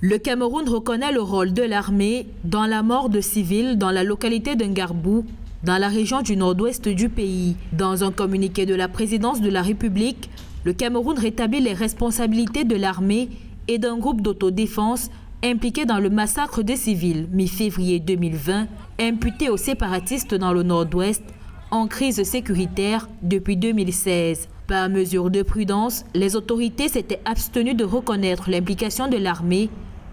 Le Cameroun reconnaît le rôle de l'armée dans la mort de civils dans la localité de Ngarbou, dans la région du nord-ouest du pays. Dans un communiqué de la présidence de la République, le Cameroun rétablit les responsabilités de l'armée et d'un groupe d'autodéfense impliqué dans le massacre des civils mi-février 2020, imputé aux séparatistes dans le nord-ouest, en crise sécuritaire depuis 2016. Par mesure de prudence, les autorités s'étaient abstenues de reconnaître l'implication de l'armée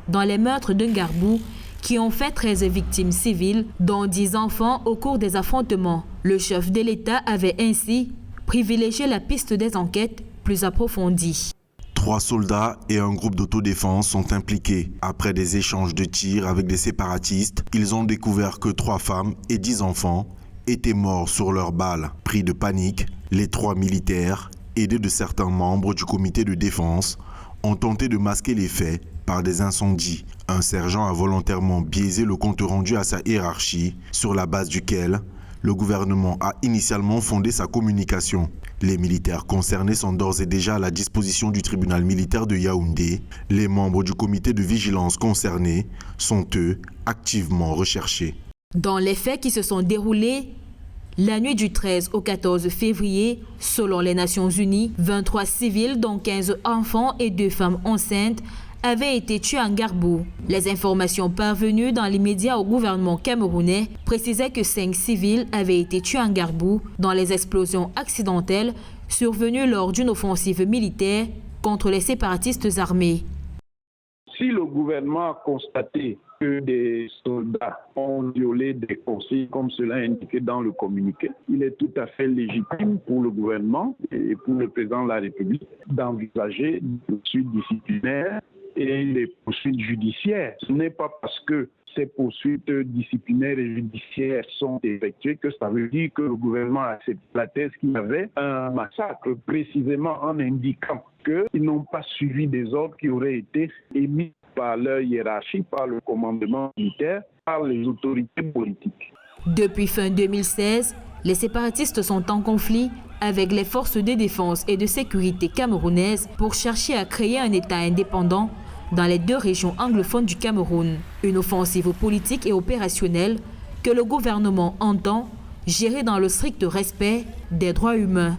dans les meurtres de Ngarbou qui ont fait 13 victimes civiles, dont 10 enfants au cours des affrontements. Le chef de l'État avait ainsi privilégié la piste des enquêtes plus approfondies. 3 soldats et un groupe d'autodéfense sont impliqués. Après des échanges de tirs avec des séparatistes, ils ont découvert que 3 femmes et 10 enfants étaient morts sur leurs balles. Pris de panique, les 3 militaires, aidés de certains membres du comité de défense, ont tenté de masquer les faits par des incendies. Un sergent a volontairement biaisé le compte rendu à sa hiérarchie, sur la base duquel le gouvernement a initialement fondé sa communication. Les militaires concernés sont d'ores et déjà à la disposition du tribunal militaire de Yaoundé. Les membres du comité de vigilance concernés sont, eux, activement recherchés. Dans les faits qui se sont déroulés la nuit du 13 au 14 février, selon les Nations Unies, 23 civils, dont 15 enfants et 2 femmes enceintes, avaient été tués en Ngarbou. Les informations parvenues dans l'immédiat au gouvernement camerounais précisaient que 5 civils avaient été tués en Ngarbou dans les explosions accidentelles survenues lors d'une offensive militaire contre les séparatistes armés. Si le gouvernement a constaté que des soldats ont violé des consignes comme cela est indiqué dans le communiqué, il est tout à fait légitime pour le gouvernement et pour le président de la République d'envisager des poursuites disciplinaires et des poursuites judiciaires. Ce n'est pas parce que ces poursuites disciplinaires et judiciaires sont effectuées que ça veut dire que le gouvernement a accepté la thèse qu'il y avait un massacre, précisément en indiquant qu'ils n'ont pas suivi des ordres qui auraient été émis par leur hiérarchie, par le commandement militaire, par les autorités politiques. Depuis fin 2016, les séparatistes sont en conflit avec les forces de défense et de sécurité camerounaises pour chercher à créer un État indépendant dans les 2 régions anglophones du Cameroun. Une offensive politique et opérationnelle que le gouvernement entend gérer dans le strict respect des droits humains.